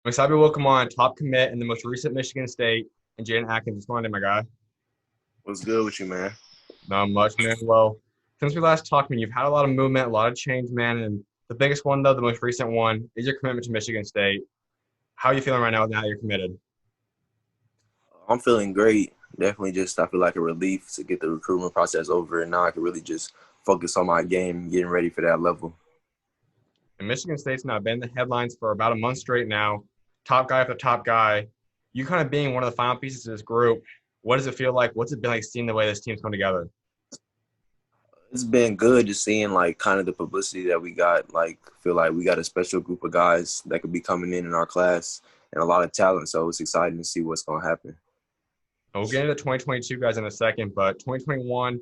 I'm excited to welcome on top commit in the most recent Michigan State and Jaden Akins. What's going on, my guy? What's good with you, man? Not much, man. Well, since we last talked, man, you've had a lot of movement, a lot of change, man. And the biggest one, though, the most recent one, is your commitment to Michigan State. How are you feeling right now that you're committed? I'm feeling great. Definitely just I feel like a relief to get the recruitment process over, and now I can really just focus on my game, getting ready for that level. And Michigan State's now been in the headlines for about a month straight now. Top guy after top guy. You kind of being one of the final pieces of this group. What does it feel like? What's it been like seeing the way this team's come together? It's been good just seeing like kind of the publicity that we got. Like feel like we got a special group of guys that could be coming in our class and a lot of talent. So it's exciting to see what's going to happen. And we'll get into 2022 guys in a second, but 2021,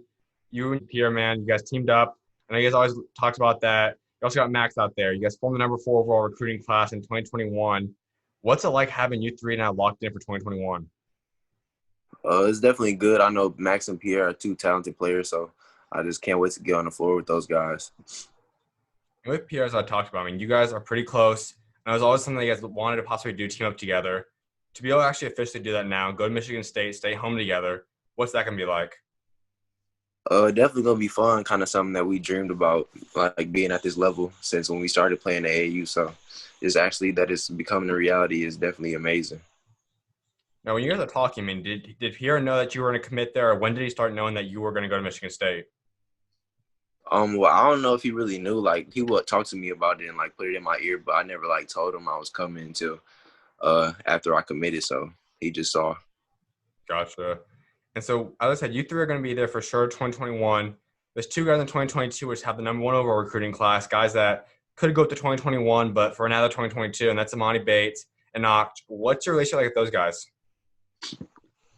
you and Pierre, man, you guys teamed up. And you guys always talked about that. You also got Max out there. You guys formed the number 4 overall recruiting class in 2021. What's it like having you three now locked in for 2021? It's definitely good. I know Max and Pierre are two talented players, so I just can't wait to get on the floor with those guys. And with Pierre, as I talked about, I mean, you guys are pretty close. And it was always something you guys wanted to possibly do, team up together. To be able to actually officially do that now, go to Michigan State, stay home together, what's that going to be like? Definitely gonna be fun. Kind of something that we dreamed about, like being at this level since when we started playing the AAU. So, it's actually that it's becoming a reality is definitely amazing. Now, when you guys are talking, I mean, did Pierre know that you were going to commit there, or when did he start knowing that you were going to go to Michigan State? Well, I don't know if he really knew. Like, he would talk to me about it and like put it in my ear, but I never like told him I was coming until after I committed. So he just saw. Gotcha. And so, as I said, you three are going to be there for sure 2021. There's two guys in 2022 which have the number one overall recruiting class, guys that could go up to 2021, but for another 2022, and that's Amani Bates and Noct. What's your relationship like with those guys?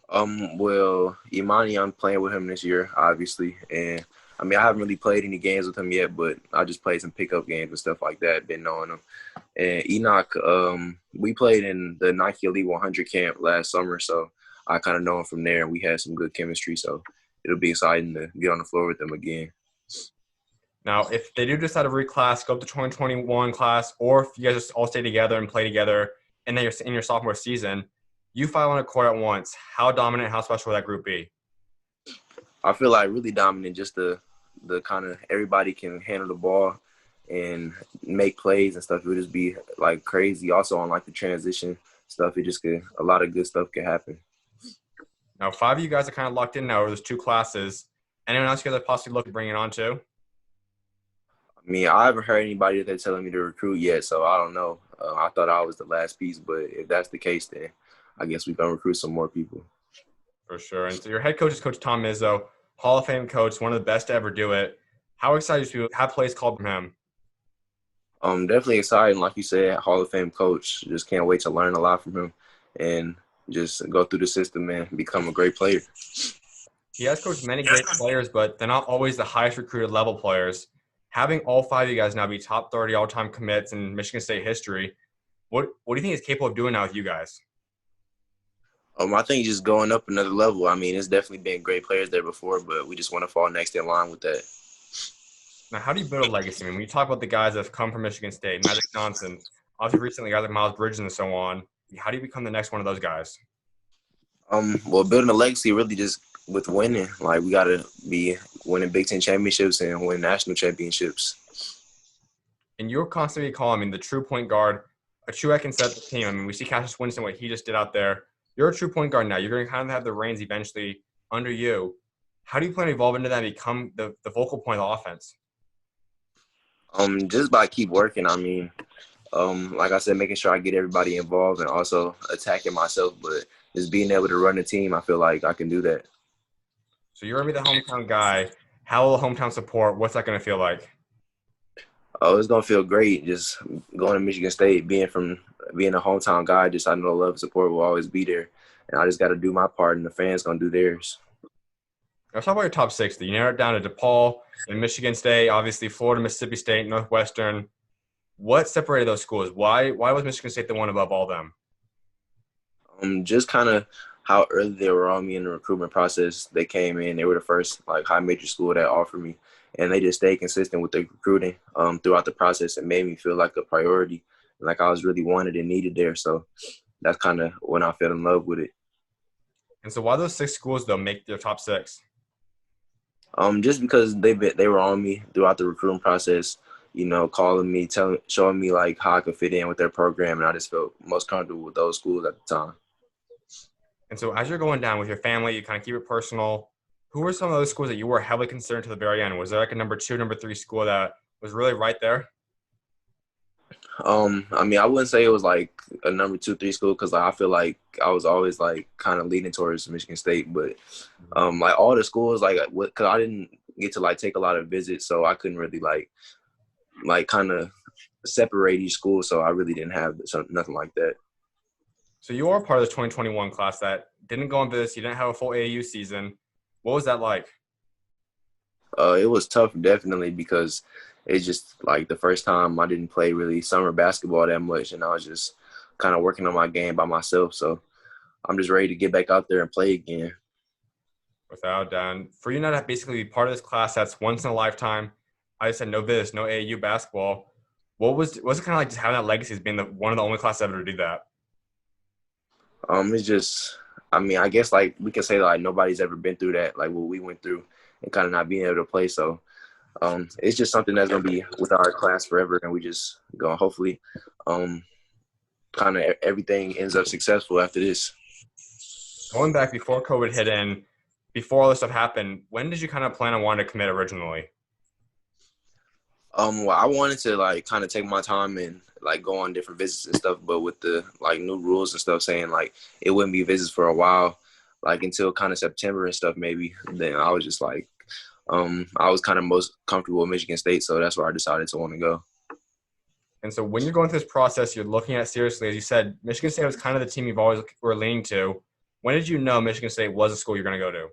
Well, Imani, I'm playing with him this year, obviously, and I mean I haven't really played any games with him yet, but I just played some pickup games and stuff like that. Been knowing him, and Enoch, we played in the Nike Elite 100 camp last summer, so I kind of know him from there, and we had some good chemistry. So it'll be exciting to get on the floor with them again. Now, if they do decide to reclass, go up to 2021 class, or if you guys just all stay together and play together, and then you're in your sophomore season, you five on a court at once. How dominant, how special will that group be? I feel like really dominant, just the kind of everybody can handle the ball and make plays and stuff. It would just be like crazy. Also on like the transition stuff, it just could a lot of good stuff could happen. Now, five of you guys are kind of locked in now over those two classes. Anyone else you guys are possibly looking to bring it on to? I mean, I haven't heard anybody that they're telling me to recruit yet, so I don't know. I thought I was the last piece, but if that's the case, then I guess we can recruit some more people. For sure. And so your head coach is Coach Tom Izzo, Hall of Fame coach, one of the best to ever do it. How excited are you to have plays called from him? Definitely exciting, like you said, Hall of Fame coach. Just can't wait to learn a lot from him and just go through the system and become a great player. He has coached many great players, but they're not always the highest recruited level players. Having all five of you guys now be top 30 all-time commits in Michigan State history, what do you think he's capable of doing now with you guys? I think just going up another level. I mean, it's definitely been great players there before, but we just want to fall next in line with that. Now, how do you build a legacy? I mean, when you talk about the guys that have come from Michigan State, Magic Johnson, obviously recently guys like Miles Bridges and so on, how do you become the next one of those guys? Well, building a legacy really just with winning. Like we got to be winning Big Ten championships and win national championships. And you're constantly calling, I mean, the true point guard, a true I can set the team. I mean, we see Cassius Winston, what he just did out there. You're a true point guard now. You're going to kind of have the reins eventually under you. How do you plan to evolve into that and become the focal point of the offense? Just by keep working. I mean, like I said, making sure I get everybody involved and also attacking myself, but just being able to run the team, I feel like I can do that. So you're going to be the hometown guy. How will hometown support? What's that going to feel like? Oh, it's gonna feel great just going to Michigan State, being a hometown guy. Just I know love and support will always be there, and I just got to do my part, and the fans gonna do theirs. Let's talk about your top 60. You narrowed it down to DePaul and Michigan State, obviously Florida, Mississippi State, Northwestern. What separated those schools? Why was Michigan State the one above all them? Just kind of how early they were on me in the recruitment process. They came in, they were the first like high major school that offered me, and they just stayed consistent with their recruiting throughout the process and made me feel like a priority. like I was really wanted and needed there. So that's kind of when I fell in love with it. And so why those 6 schools, though, make their top 6? Just because they were on me throughout the recruiting process, calling me, showing me like how I could fit in with their program, and I just felt most comfortable with those schools at the time. And so as you're going down with your family, you kind of keep it personal. Who were some of those schools that you were heavily concerned to the very end? Was there like a number 2, number 3 school that was really right there? I wouldn't say it was like a number 2, 3 school because like, I feel like I was always like kind of leaning towards Michigan State, but like all the schools, like, because I didn't get to like take a lot of visits, so I couldn't really like kind of separate each school. So I really didn't have nothing like that. So you are part of the 2021 class that didn't go on visits. You didn't have a full AAU season. What was that like? It was tough, definitely, because it's just like the first time I didn't play really summer basketball that much, and I was just kind of working on my game by myself. So I'm just ready to get back out there and play again. Without doubt. And for you not to basically be part of this class that's once in a lifetime, I just said no visits, no AAU basketball. What's it kind of like just having that legacy as being one of the only classes ever to do that? It's just, I guess like we can say like nobody's ever been through that, like what we went through, and kind of not being able to play. So it's just something that's gonna be with our class forever, and we just gonna hopefully kind of everything ends up successful after this. Going back before COVID hit in, before all this stuff happened, when did you kind of plan on wanting to commit originally? Well, I wanted to like kind of take my time and like go on different visits and stuff, but with the like new rules and stuff saying like it wouldn't be visits for a while, like until kind of September and stuff maybe. Then I was just like, I was kind of most comfortable with Michigan State, so that's where I decided to want to go. And so when you're going through this process, you're looking at seriously, as you said, Michigan State was kind of the team you've always were leaning to. When did you know Michigan State was a school you're going to go to?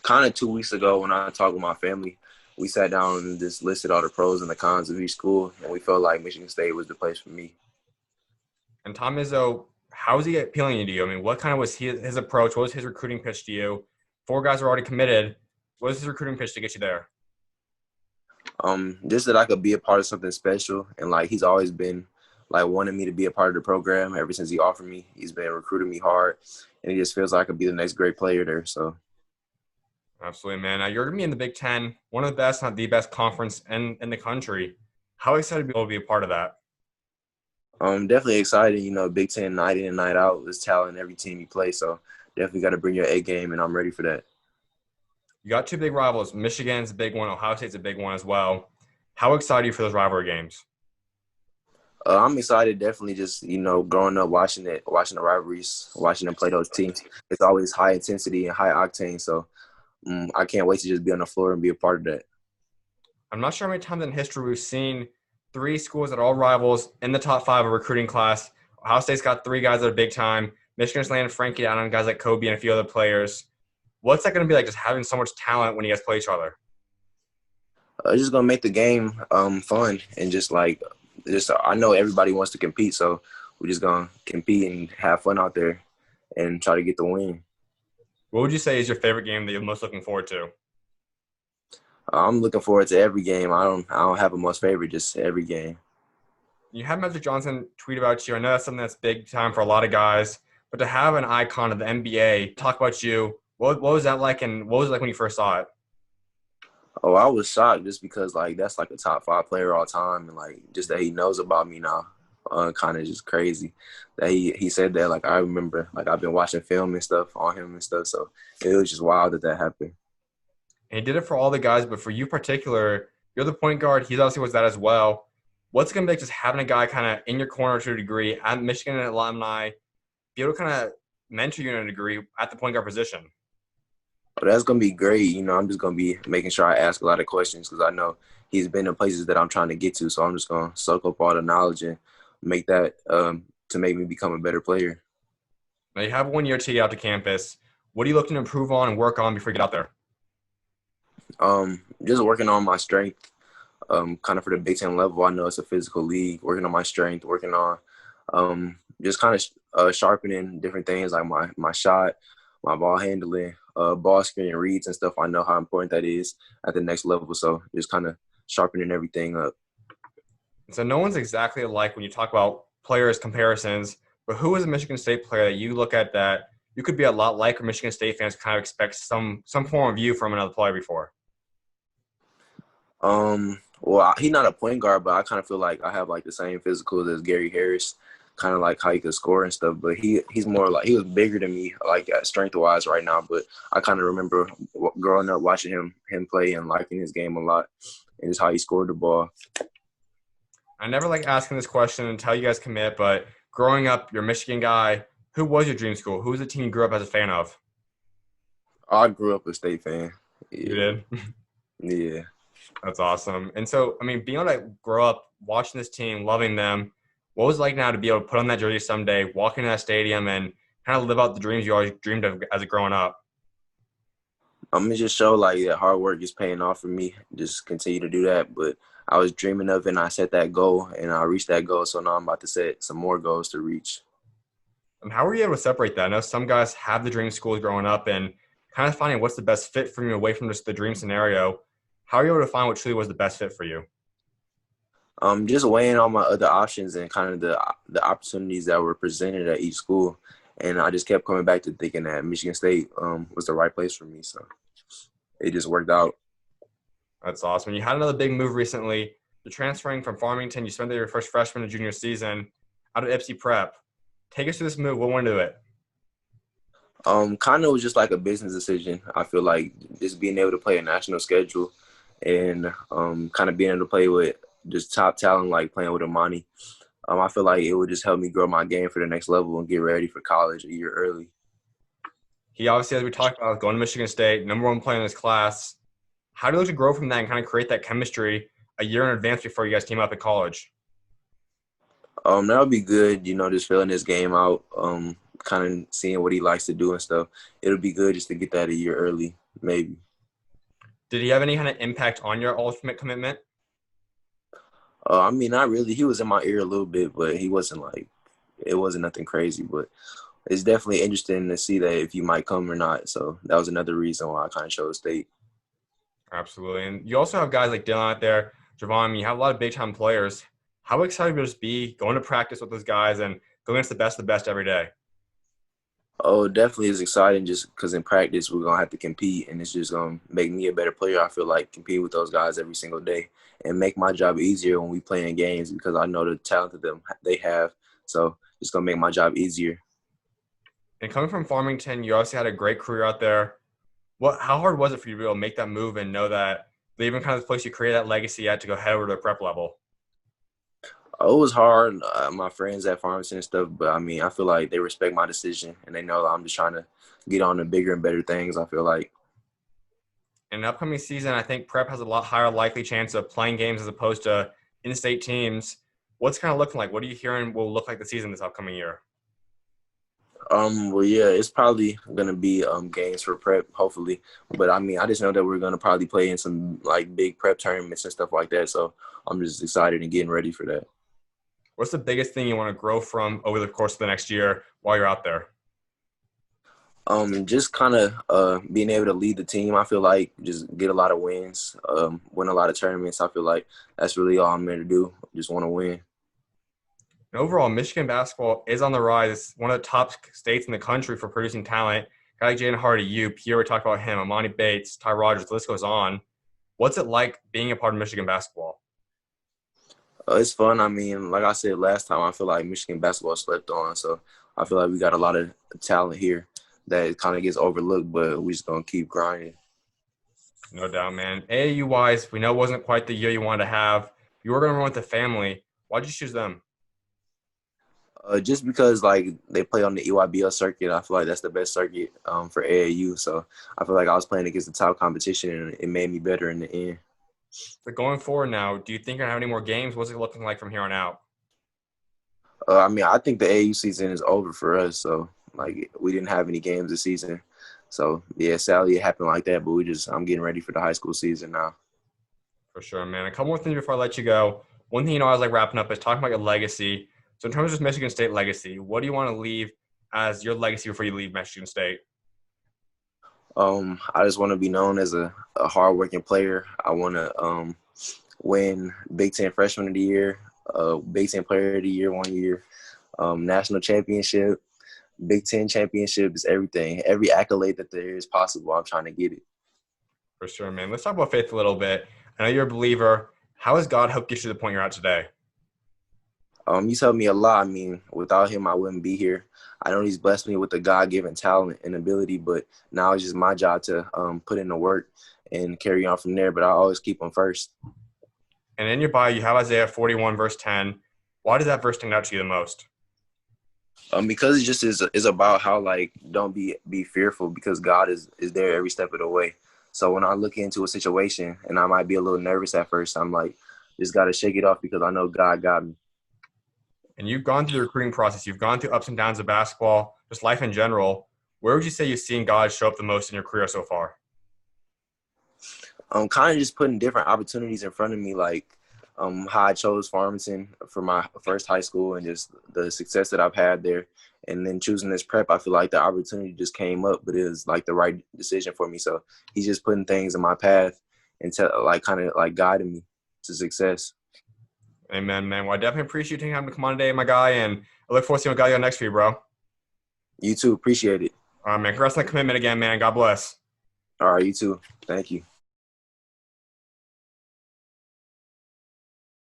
Kind of 2 weeks ago when I talked with my family, we sat down and just listed all the pros and the cons of each school, and we felt like Michigan State was the place for me. And Tom Izzo, how was he appealing to you? I mean, what kind of was his approach? What was his recruiting pitch to you? 4 guys were already committed. What was his recruiting pitch to get you there? Just that I could be a part of something special, and like he's always been like wanting me to be a part of the program ever since he offered me. He's been recruiting me hard, and he just feels like I could be the next great player there. So. Absolutely, man. Now you're going to be in the Big Ten, one of the best, not the best conference in the country. How excited to be able to be a part of that? Definitely excited. Big Ten night in and night out. There's talent in every team you play, so definitely got to bring your A game, and I'm ready for that. You got 2 big rivals. Michigan's a big one. Ohio State's a big one as well. How excited are you for those rivalry games? I'm excited. Definitely, just growing up watching the rivalries, watching them play those teams. It's always high intensity and high octane. So I can't wait to just be on the floor and be a part of that. I'm not sure how many times in history we've seen 3 schools that are all rivals in the top 5 of recruiting class. Ohio State's got 3 guys that are big time. Michigan's landed Frankie out on guys like Kobe and a few other players. What's that going to be like just having so much talent when you guys play each other? It's just going to make the game fun and just I know everybody wants to compete, so we're just going to compete and have fun out there and try to get the win. What would you say is your favorite game that you're most looking forward to? I'm looking forward to every game. I don't have a most favorite, just every game. You had Magic Johnson tweet about you. I know that's something that's big time for a lot of guys, but to have an icon of the NBA talk about you, what was that like, and what was it like when you first saw it? Oh, I was shocked just because that's like a top 5 player all time, and just that he knows about me now, kind of just crazy that he said that. I remember I've been watching film and stuff on him and stuff, so it was just wild that happened. And he did it for all the guys, but for you particular, you're the point guard. He obviously was that as well. What's it going to be like just having a guy kind of in your corner to a degree at Michigan alumni, be able to kind of mentor you in a degree at the point guard position? Oh, that's going to be great. I'm just going to be making sure I ask a lot of questions because I know he's been in places that I'm trying to get to. So I'm just going to soak up all the knowledge and make that to make me become a better player. Now you have 1 year to get out to campus. What are you looking to improve on and work on before you get out there? Just working on my strength, kind of for the Big Ten level. I know it's a physical league. Working on my strength, working on just kind of sharpening different things like my shot, my ball handling, ball screen reads and stuff. I know how important that is at the next level. So just kind of sharpening everything up. So no one's exactly alike when you talk about players comparisons, but who is a Michigan State player that you look at that you could be a lot like, or Michigan State fans kind of expect some form of view from another player before? Well, he's not a point guard, but I kind of feel like I have like the same physicals as Gary Harris, kind of like how he could score and stuff. But he's more like he was bigger than me, like strength wise right now. But I kind of remember growing up watching him play and liking his game a lot, and just how he scored the ball. I never like asking this question until you guys commit, but growing up, you're a Michigan guy. Who was your dream school? Who was the team you grew up as a fan of? I grew up a State fan. You Yeah, did? yeah. That's awesome. And so, I mean, being able to grow up watching this team, loving them, what was it like now to be able to put on that jersey someday, walk into that stadium, and kind of live out the dreams you always dreamed of as a growing up? I'm gonna just show like that hard work is paying off for me. Just continue to do that. But I was dreaming of it and I set that goal and I reached that goal. So now I'm about to set some more goals to reach. And how were you able to separate that? I know some guys have the dream schools growing up and kind of finding what's the best fit for you away from just the dream scenario. How are you able to find what truly was the best fit for you? Just weighing all my other options and kind of the opportunities that were presented at each school. And I just kept coming back to thinking that Michigan State was the right place for me. So it just worked out. That's awesome. You had another big move recently. You're transferring from Farmington. You spent your first freshman and junior season out of Ipsy Prep. Take us through this move. What went into it? Kind of was just like a business decision. I feel like just being able to play a national schedule and kind of being able to play with just top talent, like playing with Amani. I feel like it would just help me grow my game for the next level and get ready for college a year early. He obviously, as we talked about, going to Michigan State, number one player in his class. How do you look to grow from that and kind of create that chemistry a year in advance before you guys team up at college? That would be good, just filling this game out, kind of seeing what he likes to do and stuff. It'll be good just to get that a year early, maybe. Did he have any kind of impact on your ultimate commitment? I mean, not really. He was in my ear a little bit, but he wasn't like, it wasn't nothing crazy. But it's definitely interesting to see that if you might come or not. So that was another reason why I kind of chose State. Absolutely. And you also have guys like Dylan out there, Javon. You have a lot of big-time players. How excited would you just be going to practice with those guys and going against the best of the best every day? Oh, definitely is exciting just because in practice we're going to have to compete, and it's just going to make me a better player. I feel like competing with those guys every single day and make my job easier when we play in games because I know the talent that they have. So it's going to make my job easier. And coming from Farmington, you obviously had a great career out there. How hard was it for you to be able to make that move and know that leaving kind of the place you created that legacy at to go head over to the prep level? Oh, it was hard. My friends at Farmington and stuff, but I mean, I feel like they respect my decision and they know that I'm just trying to get on to bigger and better things. I feel like. In the upcoming season, I think prep has a lot higher likely chance of playing games as opposed to in-state teams. What's kind of looking like? What are you hearing will look like the season this upcoming year? Well, yeah, it's probably gonna be games for prep, hopefully. But I mean, I just know that we're gonna probably play in some like big prep tournaments and stuff like that. So I'm just excited and getting ready for that. What's the biggest thing you want to grow from over the course of the next year while you're out there? Just kind of being able to lead the team. I feel like just get a lot of wins, win a lot of tournaments. I feel like that's really all I'm there to do. Just want to win. And overall, Michigan basketball is on the rise. It's one of the top states in the country for producing talent. Guy like Jaden Hardy, Pierre, we talked about him, Amani Bates, Ty Rogers, the list goes on. What's it like being a part of Michigan basketball? It's fun. I mean, like I said last time, I feel like Michigan basketball slept on. So I feel like we got a lot of talent here that kind of gets overlooked, but we just gonna keep grinding. No doubt, man. AAU-wise, we know it wasn't quite the year you wanted to have. You were going to run with the family. Why'd you choose them? Just because like they play on the EYBL circuit, I feel like that's the best circuit for AAU. So I feel like I was playing against the top competition, and it made me better in the end. But going forward now, do you think you're going to have any more games? What's it looking like from here on out? I mean, I think the AAU season is over for us. So like we didn't have any games this season. So yeah, sadly it happened like that. But I'm getting ready for the high school season now. For sure, man. A couple more things before I let you go. One thing I was like wrapping up is talking about your legacy. So in terms of Michigan State legacy, what do you want to leave as your legacy before you leave Michigan State? I just want to be known as a hardworking player. I want to win Big Ten Freshman of the Year, Big Ten Player of the Year 1 year, national championship, Big Ten championship is everything. Every accolade that there is possible, I'm trying to get it. For sure, man. Let's talk about faith a little bit. I know you're a believer. How has God helped get you to the point you're at today? He's helped me a lot. I mean, without him, I wouldn't be here. I know he's blessed me with a God-given talent and ability, but now it's just my job to put in the work and carry on from there. But I always keep him first. And in your bio, you have Isaiah 41, verse 10. Why does that verse stand out to you the most? Because it just is about how, like, don't be fearful, because God is there every step of the way. So when I look into a situation and I might be a little nervous at first, I'm like, just got to shake it off because I know God got me. And you've gone through the recruiting process. You've gone through ups and downs of basketball, just life in general. Where would you say you've seen God show up the most in your career so far? Kind of just putting different opportunities in front of me, like how I chose Farmington for my first high school and just the success that I've had there. And then choosing this prep, I feel like the opportunity just came up, but it was like the right decision for me. So he's just putting things in my path and kind of guiding me to success. Amen, man. Well, I definitely appreciate you taking time to come on today, my guy, and I look forward to seeing what God you got next for you, bro. You too. Appreciate it. All right, man. Congrats on the commitment again, man. God bless. All right, you too. Thank you.